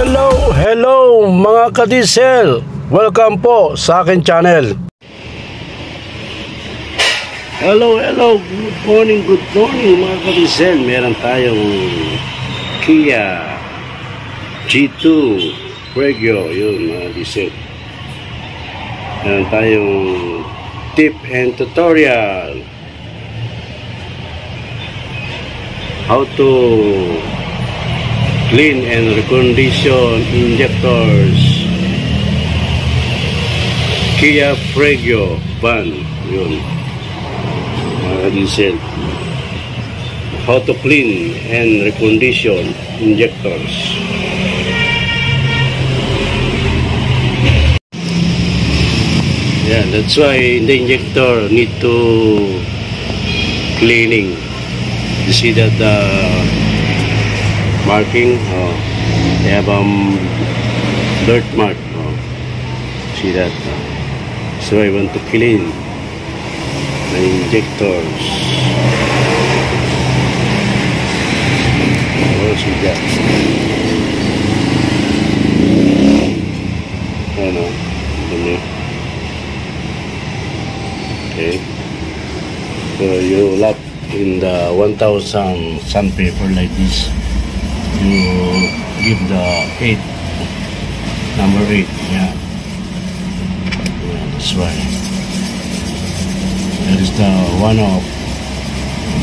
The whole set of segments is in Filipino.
Hello mga ka-diesel! Welcome po sa akin channel. Hello, good morning mga ka-diesel. Meron tayong Kia G2 Prego, yun mga diesel. Meron tayong tip and tutorial how to clean and recondition injectors Kia Prego van, yun mga diesel. How to clean and recondition injectors. Yeah, that's why the injector need to cleaning. You see that marking, they have dirt mark, see that, so I want to clean the injectors. See that, okay, so you lap in the 1000 sandpaper like this. You give the 8, number 8, yeah, that's right. That is the one of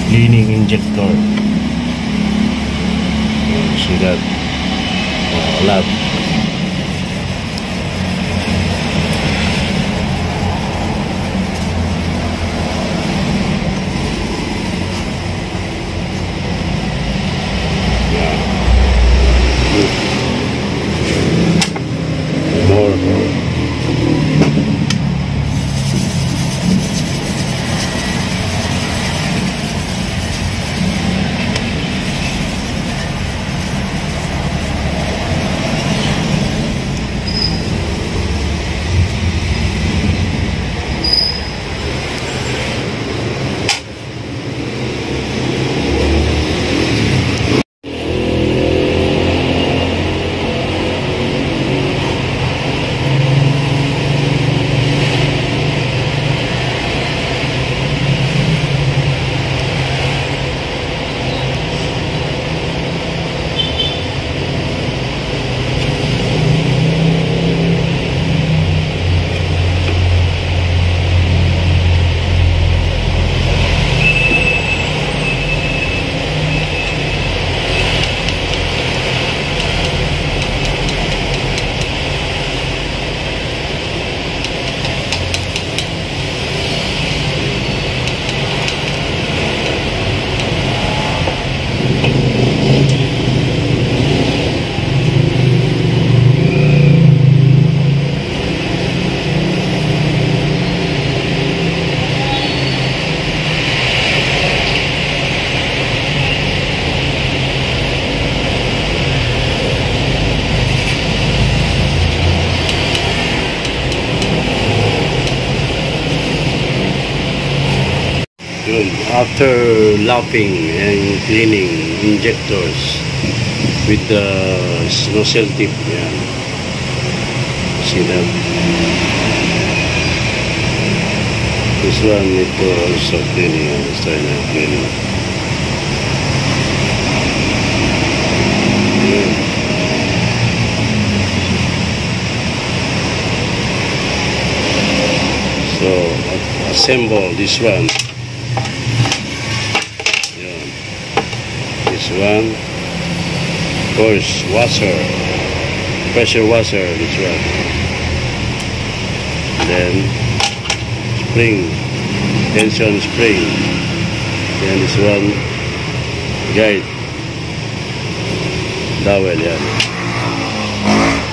cleaning injector. See that, a lot. After lapping and cleaning injectors with the nozzle tip, yeah. See that? This one need to also cleaning, cleaning. Yeah. So assemble this one. One, of course, washer, pressure washer, this one. Then spring, tension spring. Then this one, guide, dowel, yeah.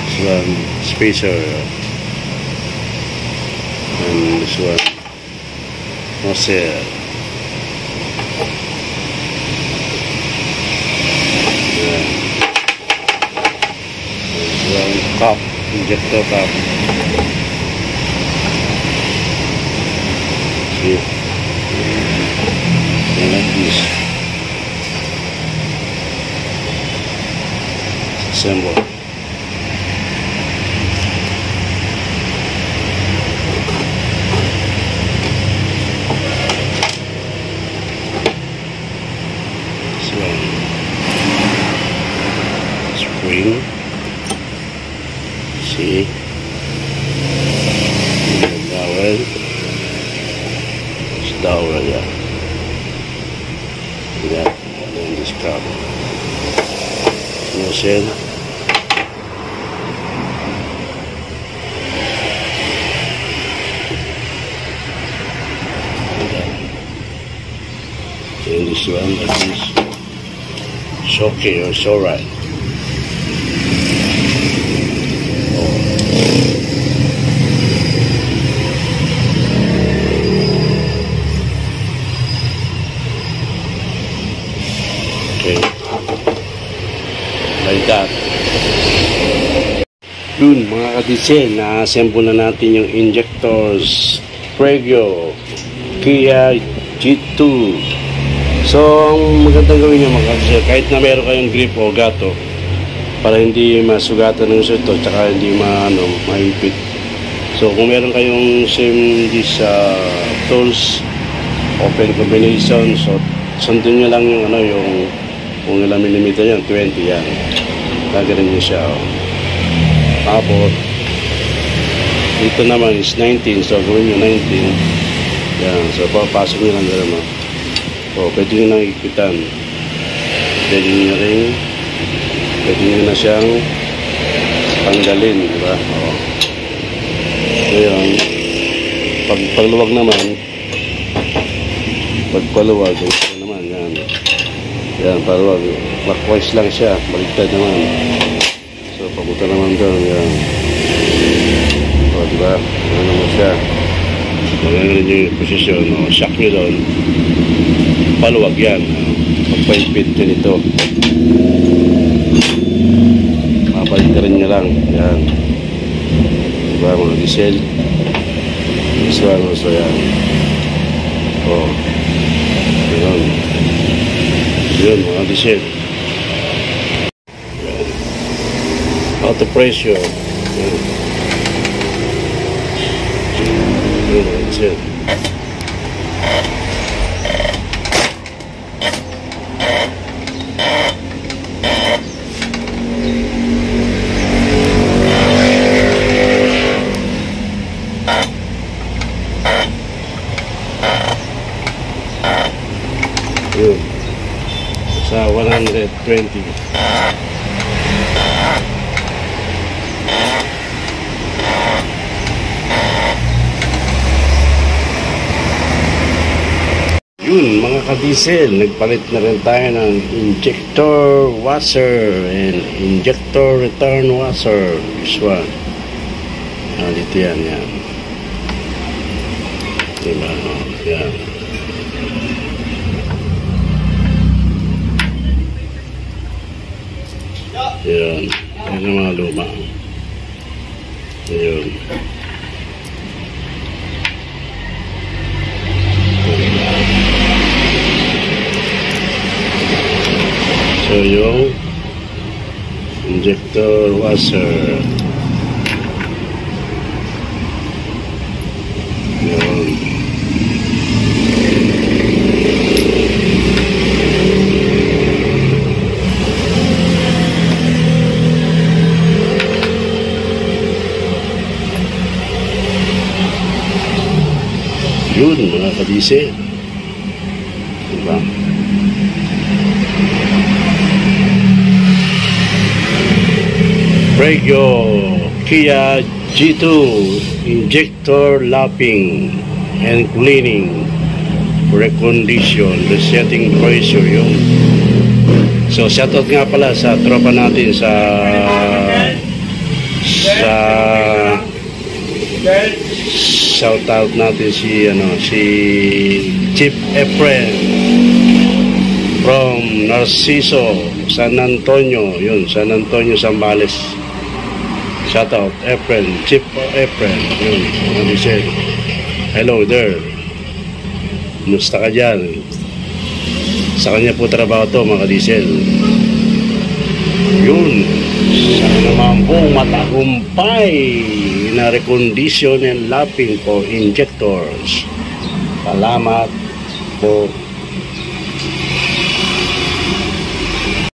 This one, spacer. And this one, nozzle. Cap, injector cap. See, like this. Assemble. spring. See? Dowel. It's dowel, yeah. Yeah, and then this cup. Nozzle. And this one, like this. It's okay, it's alright. Okay. Like that. Yun, mga kadisel, na-assemble na natin yung injectors Prego Kia G2. So, ang magandang gawin nyo mga kadisel, kahit na meron kayong grip o gato, para hindi masugatan ng suto, tsaka hindi maipit. So, kung meron kayong same this tools, open combination, so sundin nyo lang yung yung kung ilang millimeter yan, 20 yan. Gagarin nyo siya. Tapos, dito naman is 19, so gawin nyo 19. Yan, so papasok nyo lang gano'n. So, pwede nyo nang ikitan. Pwede nyo rin, pwede nyo na siyang tanggalin, di ba? Ngayon, pagluwag naman, pagpaluwag, ito naman, yan. Yan, paluwag. Clockwise lang siya, baliktad naman. So, papunta naman doon, yan. O, diba? Ano naman siya. Magandang yung posisyon, shock nyo doon. Paluwag yan. Pagpaipit nyo nito. Mabaliktarin nyo lang. Yan. Diba, mga diesel. This one also, yan. O. Yun. Yun, mga diesel. Auto pressure. Yun. Yun, mga diesel. Yun. Sa 120. Yun, mga ka-diesel, nagpalit na rin tayo ng injector washer and injector return washer. This one. Dito yan, yan. Diba? Yan. Yan. Yan ang mga luma. Yan. So, yung injector washer. Yan. Yun, mga kadise. Diba? Prego Kia G2 injector lapping and cleaning, recondition, resetting pressure yung. So shoutout nga pala sa tropa natin sa shoutout natin si Chief Efren from Narciso, San Antonio, yun, San Antonio, Zambales. Shoutout Efren, Chief Efren, yun, ano siya. Hello there, musta ka dyan? Sa kanya po trabaho to, mga diesel. Yun, sana naman pong matagumpay na recondition and lapping for injectors. Salamat po.